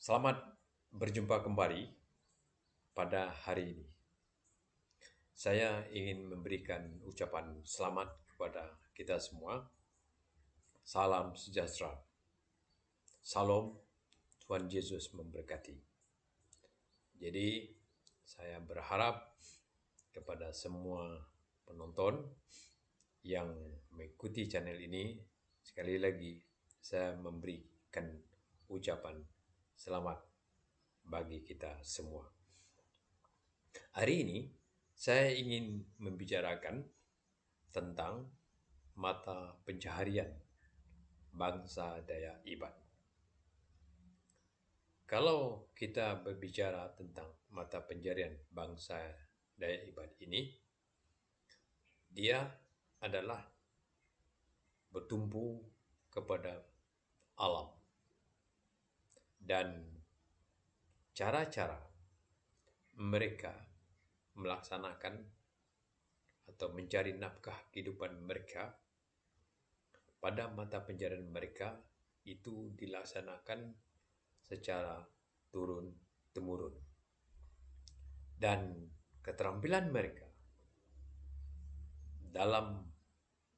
Selamat berjumpa kembali pada hari ini. Saya ingin memberikan ucapan selamat kepada kita semua. Salam sejahtera. Salam, Tuhan Yesus memberkati. Jadi, saya berharap kepada semua penonton yang mengikuti channel ini, sekali lagi saya memberikan ucapan selamat bagi kita semua. Hari ini saya ingin membicarakan tentang mata pencaharian bangsa Dayak Iban. Kalau kita berbicara tentang mata pencaharian bangsa Dayak Iban ini, dia adalah bertumpu kepada alam dan cara-cara mereka melaksanakan atau mencari nafkah kehidupan mereka pada mata pencaharian mereka itu dilaksanakan secara turun-temurun. Dan keterampilan mereka dalam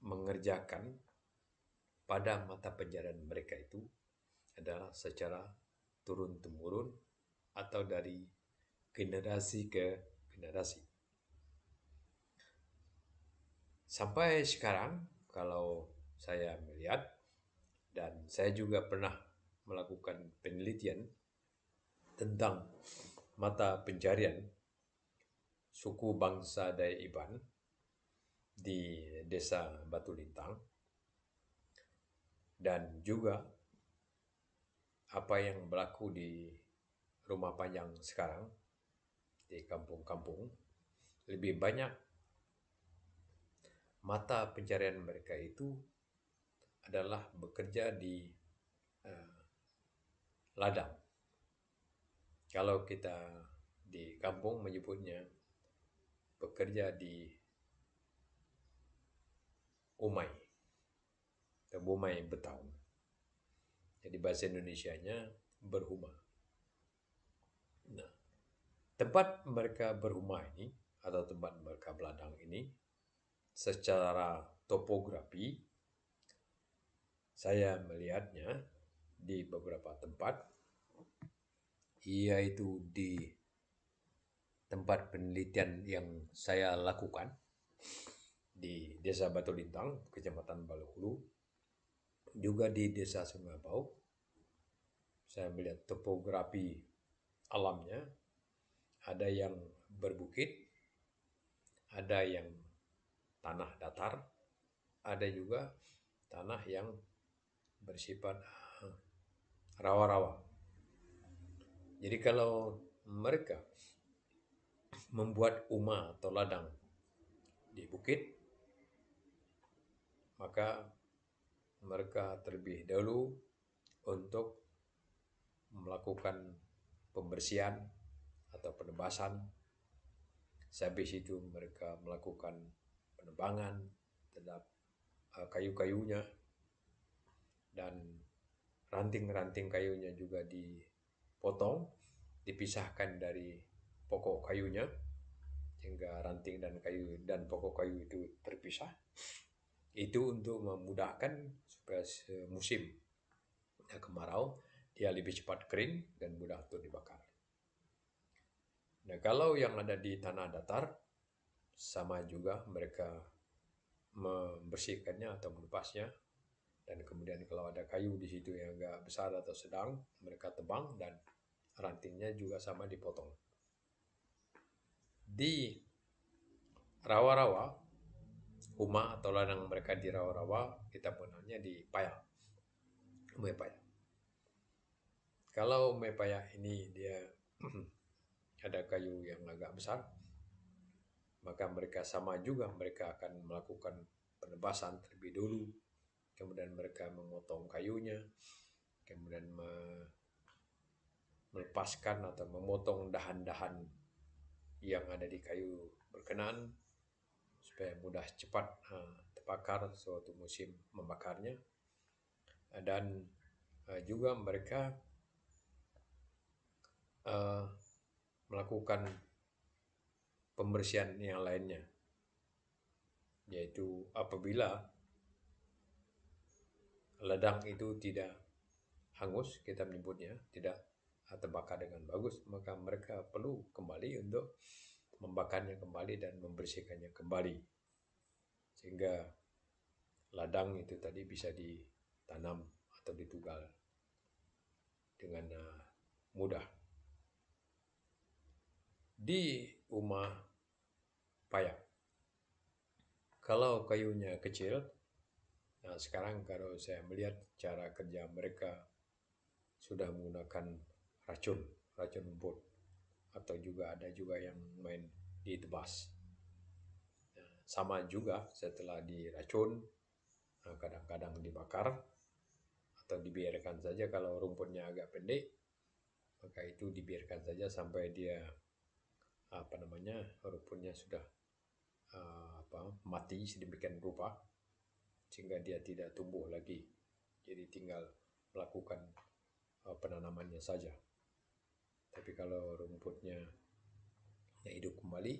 mengerjakan pada mata pencaharian mereka itu adalah secara turun-temurun atau dari generasi ke generasi. Sampai sekarang, kalau saya melihat, dan saya juga pernah melakukan penelitian tentang mata pencaharian suku bangsa Dayak Iban di desa Batu Lintang, dan juga apa yang berlaku di Rumah Panjang sekarang di kampung-kampung. Lebih banyak mata pencaharian mereka itu adalah bekerja di ladang. Kalau kita di kampung menyebutnya bekerja di umai atau bumai betaun. Jadi bahasa Indonesianya berhumah. Nah, tempat mereka berhumah ini atau tempat mereka beladang ini secara topografi saya melihatnya di beberapa tempat, yaitu di tempat penelitian yang saya lakukan di Desa Batu Lintang, Kecamatan Balehulu, juga di Desa Sungabau. Saya melihat topografi alamnya, ada yang berbukit, ada yang tanah datar, ada juga tanah yang bersifat rawa-rawa. Jadi kalau mereka membuat rumah atau ladang di bukit, maka mereka terlebih dahulu untuk melakukan pembersihan atau penebasan. Habis itu mereka melakukan penebangan terhadap kayu-kayunya, dan ranting-ranting kayunya juga dipotong, dipisahkan dari pokok kayunya sehingga ranting dan kayu dan pokok kayu itu terpisah. Itu untuk memudahkan supaya musim kemarau dia lebih cepat kering dan mudah untuk dibakar. Nah, kalau yang ada di tanah datar sama juga mereka membersihkannya atau menepasnya, dan kemudian kalau ada kayu di situ yang agak besar atau sedang, mereka tebang dan rantingnya juga sama dipotong. Di rawa-rawa, rumah atau ladang mereka di rawa-rawa, kita mengenalnya di payah, umai payah. Kalau umai payah ini dia ada kayu yang agak besar, maka mereka sama juga, mereka akan melakukan penebasan terlebih dulu, kemudian mereka memotong kayunya, kemudian melepaskan atau memotong dahan-dahan yang ada di kayu berkenaan supaya mudah cepat terbakar suatu musim membakarnya. Dan juga mereka eh, melakukan pembersihan yang lainnya, yaitu apabila ladang itu tidak hangus, kita menyebutnya tidak terbakar dengan bagus, maka mereka perlu kembali untuk membakarnya kembali dan membersihkannya kembali, sehingga ladang itu tadi bisa ditanam atau ditugal dengan mudah. Di rumah payak, kalau kayunya kecil, nah sekarang kalau saya melihat cara kerja mereka sudah menggunakan racun, racun rumput, atau juga ada juga yang main ditebas. Nah, sama juga setelah diracun, kadang-kadang dibakar atau dibiarkan saja. Kalau rumputnya agak pendek, maka itu dibiarkan saja sampai dia rumputnya sudah mati sedemikian rupa sehingga dia tidak tumbuh lagi. Jadi tinggal melakukan penanamannya saja. Tapi kalau rumputnya hidup kembali,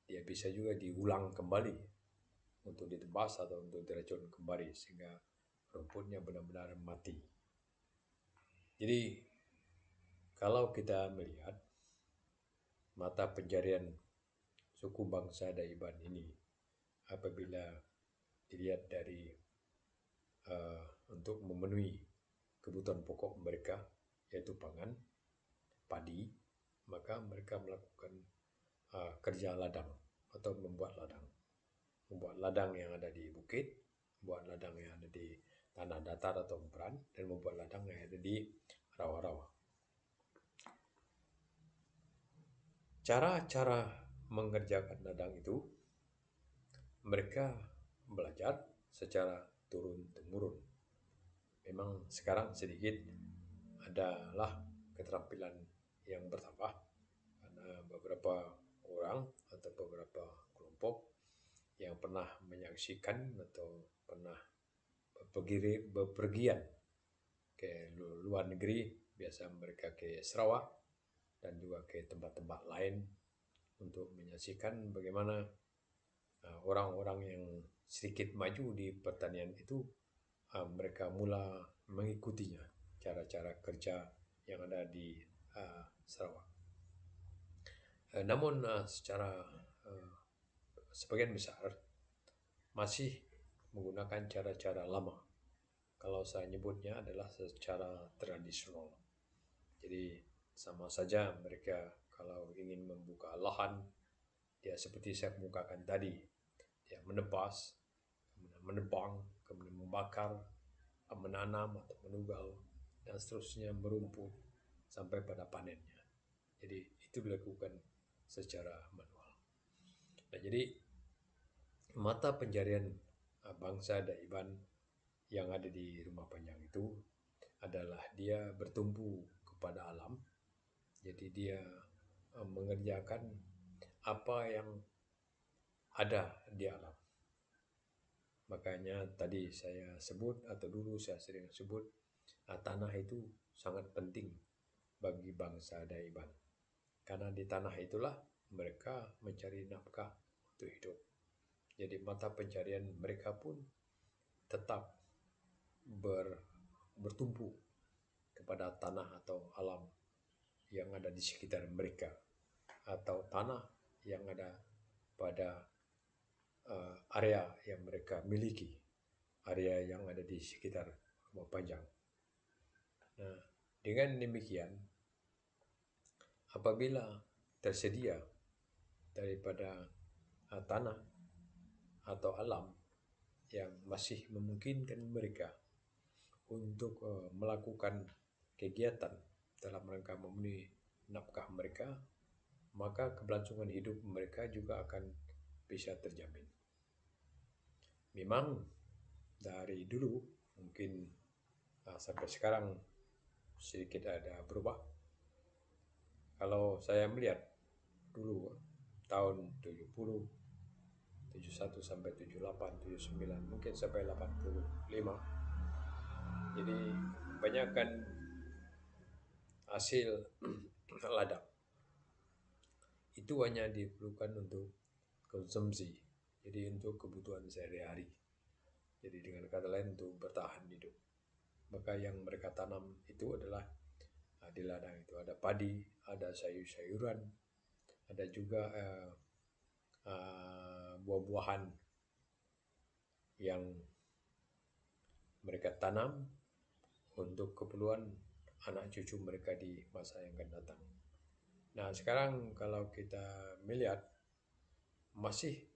dia bisa juga diulang kembali untuk ditebas atau untuk diracun kembali sehingga rumputnya benar-benar mati. Jadi kalau kita melihat mata pencarian suku bangsa Daiban ini, apabila dilihat dari untuk memenuhi kebutuhan pokok mereka, yaitu pangan, padi, maka mereka melakukan kerja ladang atau membuat ladang yang ada di bukit, membuat ladang yang ada di tanah datar atau emperan, dan membuat ladang yang ada di rawa-rawa. Cara-cara mengerjakan ladang itu mereka belajar secara turun-temurun. Memang sekarang sedikit adalah keterampilan yang bertambah karena beberapa orang atau beberapa kelompok yang pernah menyaksikan atau pernah bepergian ke luar negeri, biasa mereka ke Sarawak dan juga ke tempat-tempat lain untuk menyaksikan bagaimana orang-orang yang sedikit maju di pertanian itu, mereka mula mengikutinya, cara-cara kerja yang ada di Sarawak. Namun secara sebagian besar masih menggunakan cara-cara lama. Kalau saya nyebutnya adalah secara tradisional. Jadi sama saja mereka kalau ingin membuka lahan, dia seperti saya kemukakan tadi, dia menebas, kemudian menebang, kemudian membakar, menanam atau menugal, dan seterusnya merumput sampai pada panennya. Jadi itu dilakukan secara manual. Nah, jadi mata pencarian bangsa Daiban yang ada di Rumah Panjang itu adalah dia bertumpu kepada alam. Jadi dia mengerjakan apa yang ada di alam. Makanya tadi saya sebut, atau dulu saya sering sebut, tanah itu sangat penting bagi bangsa Daiban. Karena di tanah itulah mereka mencari nafkah untuk hidup. Jadi mata pencarian mereka pun tetap bertumpu kepada tanah atau alam yang ada di sekitar mereka, atau tanah yang ada pada area yang mereka miliki, area yang ada di sekitar Rumah Panjang. Nah, dengan demikian, apabila tersedia daripada tanah atau alam yang masih memungkinkan mereka untuk melakukan kegiatan dalam rangka memenuhi nafkah mereka, maka keberlangsungan hidup mereka juga akan bisa terjamin. Memang dari dulu mungkin sampai sekarang sedikit ada berubah. Kalau saya melihat dulu tahun 70, 71 sampai 78, 79, mungkin sampai 85. Jadi kebanyakan hasil ladang. Itu hanya diperlukan untuk konsumsi, jadi untuk kebutuhan sehari-hari. Jadi dengan kata lain untuk bertahan hidup. Maka yang mereka tanam itu adalah di ladang itu ada padi, ada sayur-sayuran, ada juga buah-buahan yang mereka tanam untuk keperluan anak cucu mereka di masa yang akan datang. Nah, sekarang kalau kita melihat masih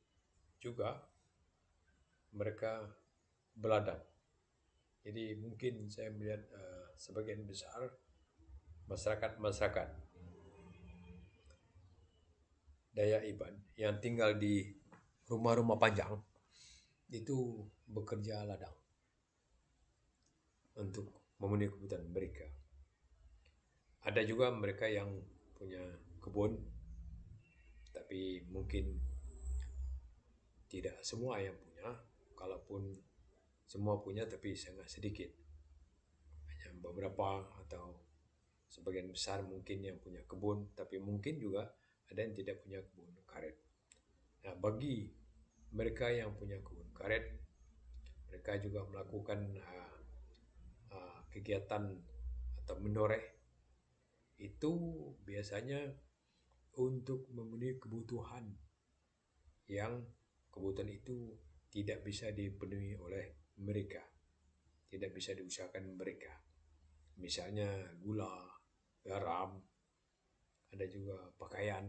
juga mereka berladang. Jadi mungkin saya melihat sebagian besar masyarakat Dayak Iban yang tinggal di rumah-rumah panjang itu bekerja ladang untuk memenuhi kebutuhan mereka. Ada juga mereka yang punya kebun, tapi mungkin tidak semua yang punya. Kalaupun semua punya, tapi sangat sedikit. Hanya beberapa atau sebagian besar mungkin yang punya kebun, tapi mungkin juga ada yang tidak punya kebun karet. Nah, bagi mereka yang punya kebun karet, mereka juga melakukan kegiatan atau menoreh itu biasanya untuk memenuhi kebutuhan yang kebutuhan itu tidak bisa dipenuhi oleh mereka, tidak bisa diusahakan mereka. Misalnya gula, garam, ada juga pakaian,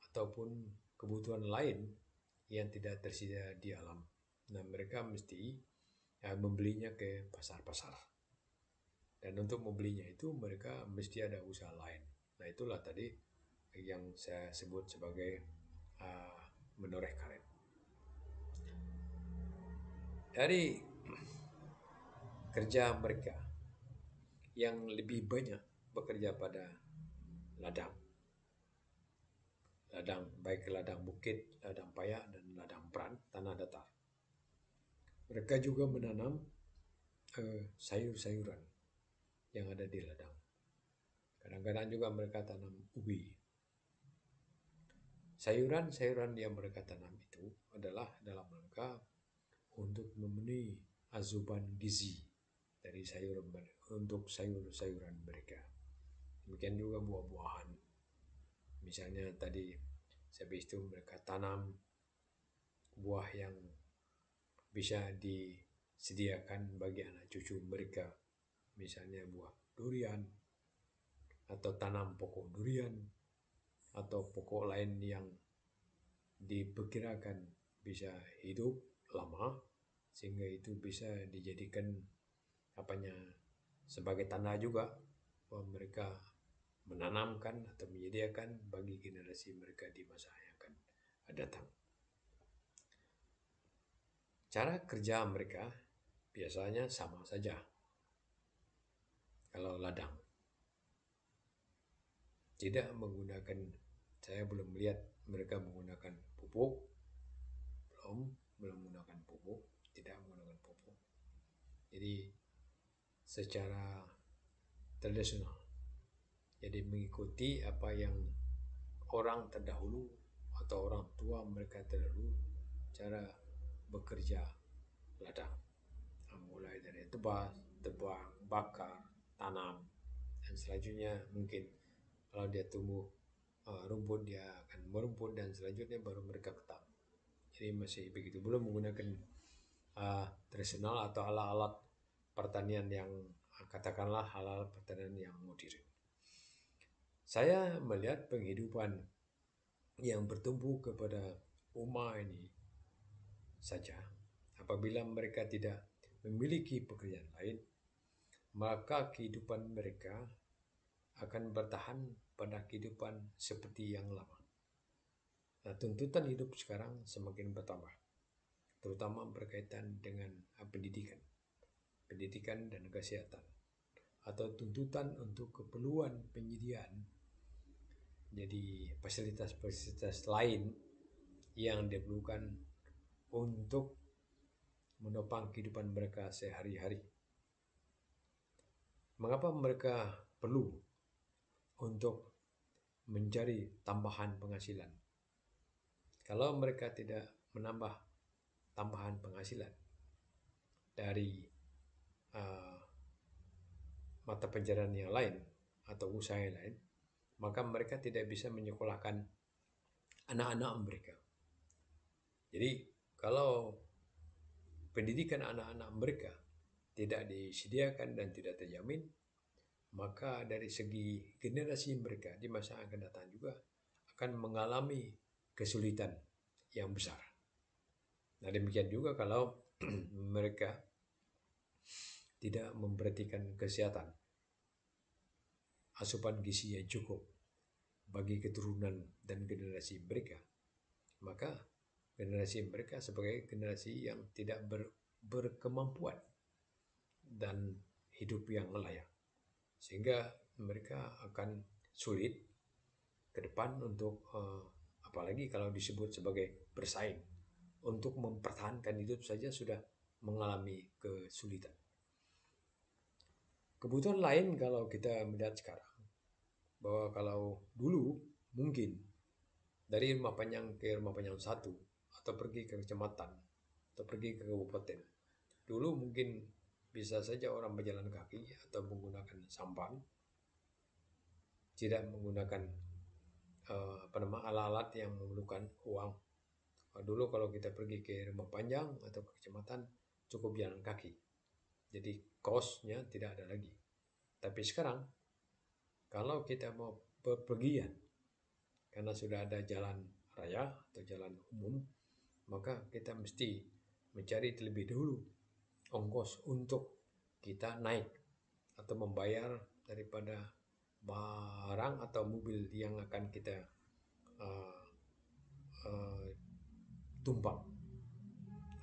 ataupun kebutuhan lain yang tidak tersedia di alam. Nah, mereka mesti membelinya ke pasar-pasar. Dan untuk membelinya itu mereka mesti ada usaha lain. Nah, itulah tadi yang saya sebut sebagai menoreh karet. Dari kerja mereka yang lebih banyak bekerja pada ladang. Ladang, baik ladang bukit, ladang payak, dan ladang peran, tanah datar. Mereka juga menanam sayur-sayuran yang ada di ladang. Kadang-kadang juga mereka tanam ubi. Sayuran-sayuran yang mereka tanam itu adalah dalam rangka untuk memenuhi asupan gizi dari untuk sayur-sayuran mereka. Demikian juga buah-buahan. Misalnya tadi habis itu mereka tanam buah yang bisa disediakan bagi anak cucu mereka. Misalnya buah durian, atau tanam pokok durian, atau pokok lain yang diperkirakan bisa hidup lama, sehingga itu bisa dijadikan sebagai tanda juga bahwa mereka menanamkan atau menyediakan bagi generasi mereka di masa yang akan datang. Cara kerja mereka biasanya sama saja. Kalau ladang tidak menggunakan, saya belum melihat mereka menggunakan pupuk, belum menggunakan pupuk, tidak menggunakan pupuk. Jadi secara tradisional, jadi mengikuti apa yang orang terdahulu atau orang tua mereka terdahulu cara bekerja ladang, mulai dari tebang, bakar, tanam, dan selanjutnya mungkin kalau dia tumbuh rumput dia akan merumput, dan selanjutnya baru mereka ketam. Jadi masih begitu, belum menggunakan tradisional atau alat-alat pertanian yang katakanlah alat pertanian yang modern. Saya melihat penghidupan yang bertumbuh kepada umat ini saja, apabila mereka tidak memiliki pekerjaan lain, maka kehidupan mereka akan bertahan pada kehidupan seperti yang lama. Nah, tuntutan hidup sekarang semakin bertambah, terutama berkaitan dengan pendidikan dan kesehatan, atau tuntutan untuk keperluan penyediaan jadi fasilitas-fasilitas lain yang diperlukan untuk menopang kehidupan mereka sehari-hari. Mengapa mereka perlu untuk mencari tambahan penghasilan. Kalau mereka tidak menambah tambahan penghasilan dari uh, mata pencarian yang lain atau usaha yang lain, maka mereka tidak bisa menyekolahkan anak-anak mereka. Jadi kalau pendidikan anak-anak mereka tidak disediakan dan tidak terjamin, maka dari segi generasi mereka di masa yang akan datang juga akan mengalami kesulitan yang besar. Nah, demikian juga kalau mereka tidak memperhatikan kesehatan, asupan gizi yang cukup bagi keturunan dan generasi mereka, maka generasi mereka sebagai generasi yang tidak berkemampuan dan hidup yang layak, sehingga mereka akan sulit ke depan untuk apalagi kalau disebut sebagai bersaing untuk mempertahankan hidup saja sudah mengalami kesulitan. Kebutuhan lain kalau kita melihat sekarang, bahwa kalau dulu mungkin dari rumah panjang ke rumah panjang satu atau pergi ke kecamatan atau pergi ke kabupaten, dulu mungkin bisa saja orang berjalan kaki atau menggunakan sampan, tidak menggunakan alat-alat yang memerlukan uang. Dulu kalau kita pergi ke rumah panjang atau ke kecamatan cukup jalan kaki, jadi kosnya tidak ada lagi. Tapi sekarang kalau kita mau bepergian karena sudah ada jalan raya atau jalan umum, maka kita mesti mencari terlebih dahulu ongkos untuk kita naik atau membayar daripada barang atau mobil yang akan kita uh, uh, tumpang,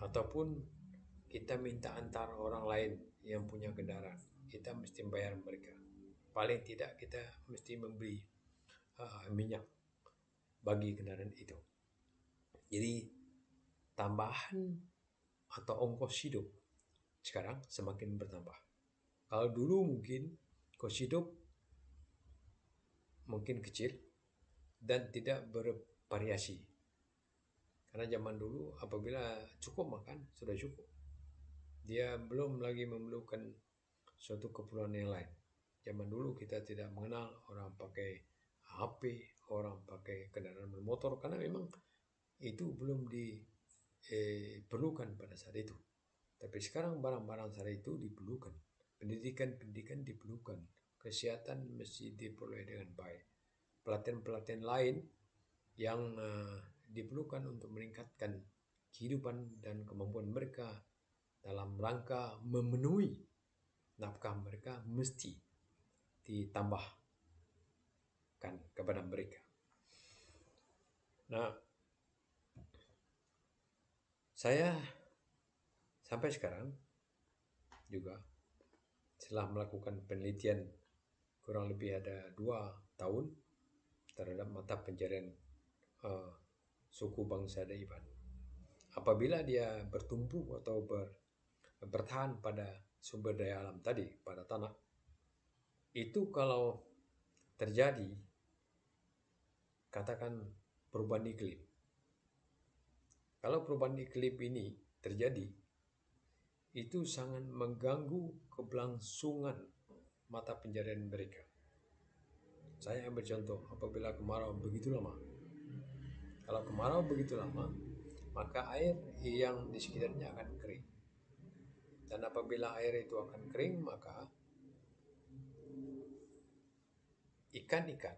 ataupun kita minta antar orang lain yang punya kendaraan, kita mesti bayar mereka. Paling tidak kita mesti membeli minyak bagi kendaraan itu. Jadi tambahan atau ongkos hidup sekarang semakin bertambah. Kalau dulu mungkin ongkos hidup mungkin kecil dan tidak bervariasi. Karena zaman dulu apabila cukup makan sudah cukup. Dia belum lagi memerlukan suatu keperluan yang lain. Zaman dulu kita tidak mengenal orang pakai HP, orang pakai kendaraan bermotor, karena memang itu belum diperlukan pada saat itu. Tapi sekarang barang-barang saat itu diperlukan. Pendidikan diperlukan. Kesehatan mesti diperoleh dengan baik. Pelatihan-pelatihan lain yang diperlukan untuk meningkatkan kehidupan dan kemampuan mereka dalam rangka memenuhi nafkah mereka mesti ditambahkan kepada mereka. Nah, saya sampai sekarang juga setelah melakukan penelitian kurang lebih ada 2 tahun terhadap mata pencarian suku bangsa Daiban. Apabila dia bertumpu atau bertahan pada sumber daya alam tadi, pada tanah, itu kalau terjadi katakan perubahan iklim. Kalau perubahan iklim ini terjadi, itu sangat mengganggu keberlangsungan mata pencarian mereka. Saya ambil contoh, apabila kemarau begitu lama. Kalau kemarau begitu lama, maka air yang di sekitarnya akan kering. Dan apabila air itu akan kering, maka ikan-ikan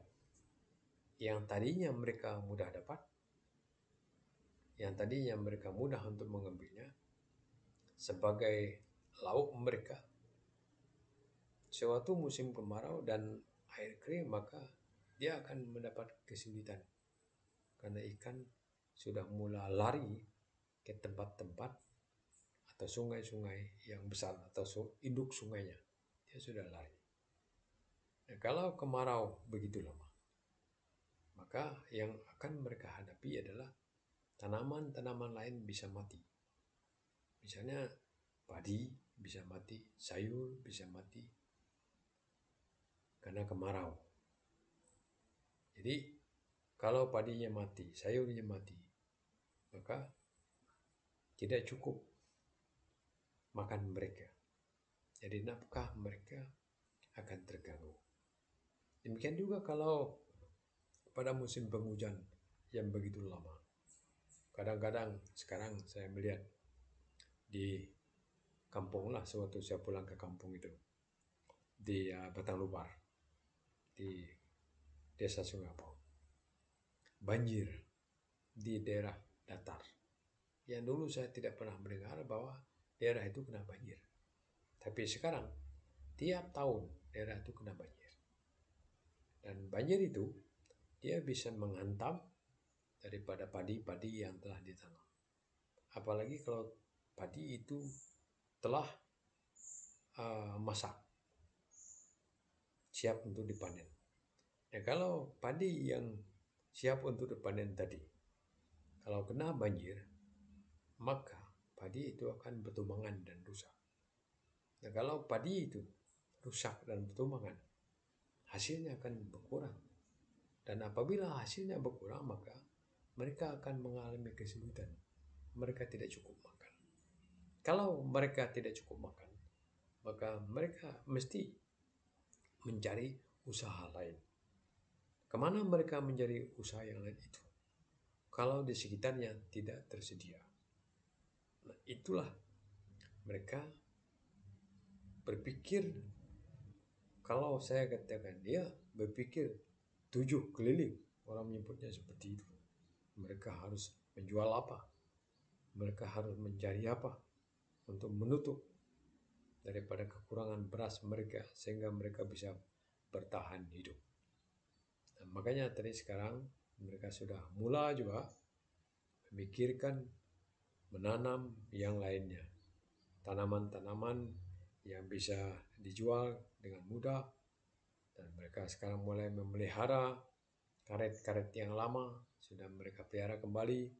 yang tadinya mereka mudah dapat, yang tadinya mereka mudah untuk mengambilnya sebagai lauk mereka, sewaktu musim kemarau dan air kering, maka dia akan mendapat kesulitan karena ikan sudah mulai lari ke tempat-tempat atau sungai-sungai yang besar atau induk sungainya, dia sudah lari. Nah, kalau kemarau begitu lama, maka yang akan mereka hadapi adalah tanaman-tanaman lain bisa mati. Misalnya padi bisa mati, sayur bisa mati karena kemarau. Jadi kalau padinya mati, sayurnya mati, maka tidak cukup makan mereka. Jadi nafkah mereka akan terganggu. Demikian juga kalau pada musim penghujan yang begitu lama. Kadang-kadang sekarang saya melihat di kampung lah, sewaktu saya pulang ke kampung itu, di Batang Lubar, di desa Sungapau, banjir di daerah datar. Yang dulu saya tidak pernah mendengar bahwa daerah itu kena banjir. Tapi sekarang tiap tahun daerah itu kena banjir. Dan banjir itu dia bisa menghantam daripada padi-padi yang telah ditanam. Apalagi kalau padi itu telah masak, siap untuk dipanen. Nah, kalau padi yang siap untuk dipanen tadi, kalau kena banjir, maka padi itu akan bertumbangan dan rusak. Nah, kalau padi itu rusak dan bertumbangan, hasilnya akan berkurang. Dan apabila hasilnya berkurang, maka mereka akan mengalami kesulitan. Mereka tidak cukup makan. Kalau mereka tidak cukup makan, maka mereka mesti mencari usaha lain. Kemana mereka mencari usaha yang lain itu? Kalau di sekitarnya tidak tersedia. Nah, itulah mereka berpikir, kalau saya katakan dia berpikir 7 keliling, orang menyebutnya seperti itu. Mereka harus menjual apa? Mereka harus mencari apa untuk menutup daripada kekurangan beras mereka, sehingga mereka bisa bertahan hidup. Nah, makanya tadi sekarang mereka sudah mula juga memikirkan menanam yang lainnya, tanaman-tanaman yang bisa dijual dengan mudah. Dan mereka sekarang mulai memelihara karet-karet yang lama, sudah mereka pelihara kembali.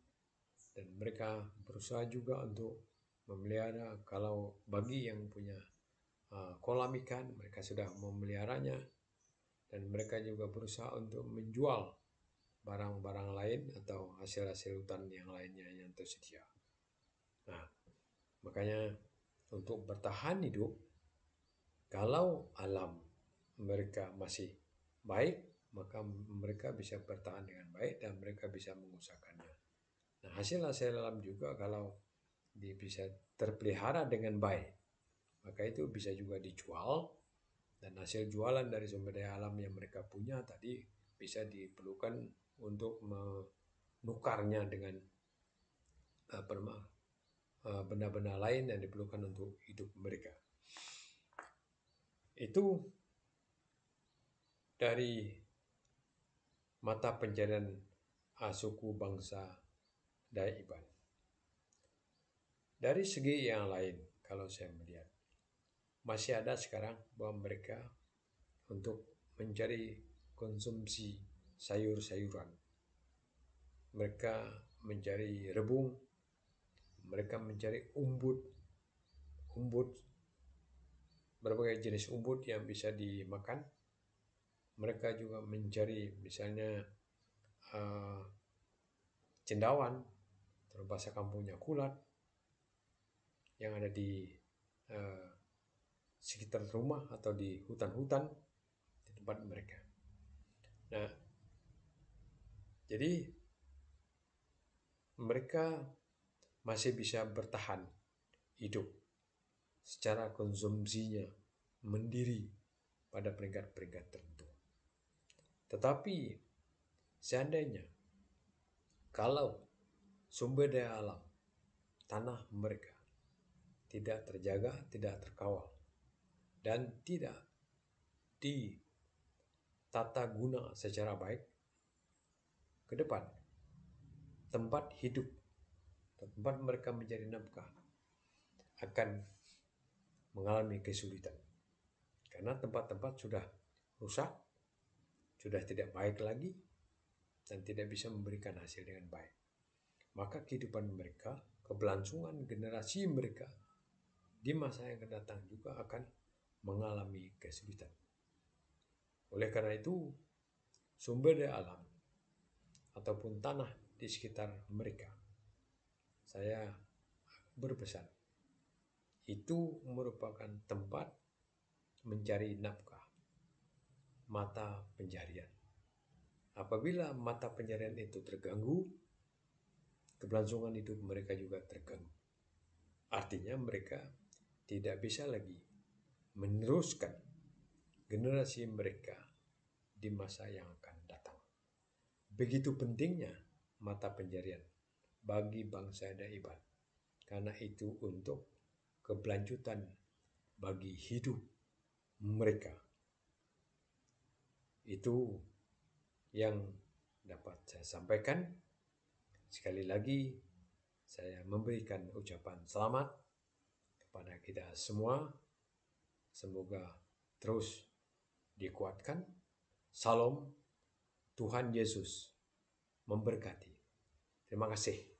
Dan mereka berusaha juga untuk memelihara, kalau bagi yang punya kolam ikan, mereka sudah memeliharanya. Dan mereka juga berusaha untuk menjual barang-barang lain atau hasil-hasil hutan yang lainnya yang tersedia. Nah, makanya untuk bertahan hidup, kalau alam mereka masih baik, maka mereka bisa bertahan dengan baik dan mereka bisa mengusahakannya. Nah, hasil-hasil alam juga kalau bisa terpelihara dengan baik, maka itu bisa juga dijual, dan hasil jualan dari sumber daya alam yang mereka punya tadi bisa diperlukan untuk menukarnya dengan benda-benda lain yang diperlukan untuk hidup mereka. Itu dari mata pencarian suku bangsa Dayak Iban. Dari segi yang lain, kalau saya melihat, masih ada sekarang bahwa mereka untuk mencari konsumsi sayur-sayuran, mereka mencari rebung, mereka mencari umbut, berbagai jenis umbut yang bisa dimakan. Mereka juga mencari misalnya cendawan, atau bahasa kampungnya kulat, yang ada di sekitar rumah atau di hutan-hutan di tempat mereka. Nah, jadi mereka masih bisa bertahan hidup secara konsumsinya mendiri pada peringkat-peringkat tertentu. Tetapi seandainya kalau sumber daya alam tanah mereka tidak terjaga, tidak terkawal, dan tidak ditata guna secara baik, ke depan tempat hidup, tempat mereka mencari nafkah akan mengalami kesulitan. Karena tempat-tempat sudah rusak, sudah tidak baik lagi, dan tidak bisa memberikan hasil dengan baik. Maka kehidupan mereka, keberlangsungan generasi mereka di masa yang akan datang juga akan mengalami kesulitan. Oleh karena itu, sumber daya alam ataupun tanah di sekitar mereka. Saya berpesan, itu merupakan tempat mencari nafkah, mata pencarian. Apabila mata pencarian itu terganggu, keberlangsungan hidup mereka juga terganggu. Artinya mereka tidak bisa lagi meneruskan generasi mereka di masa yang akan datang. Begitu pentingnya mata pencarian bagi bangsa Daibat, karena itu untuk keberlanjutan bagi hidup mereka. Itu yang dapat saya sampaikan. Sekali lagi saya memberikan ucapan selamat kepada kita semua. Semoga terus dikuatkan. Salam, Tuhan Yesus memberkati. Terima kasih.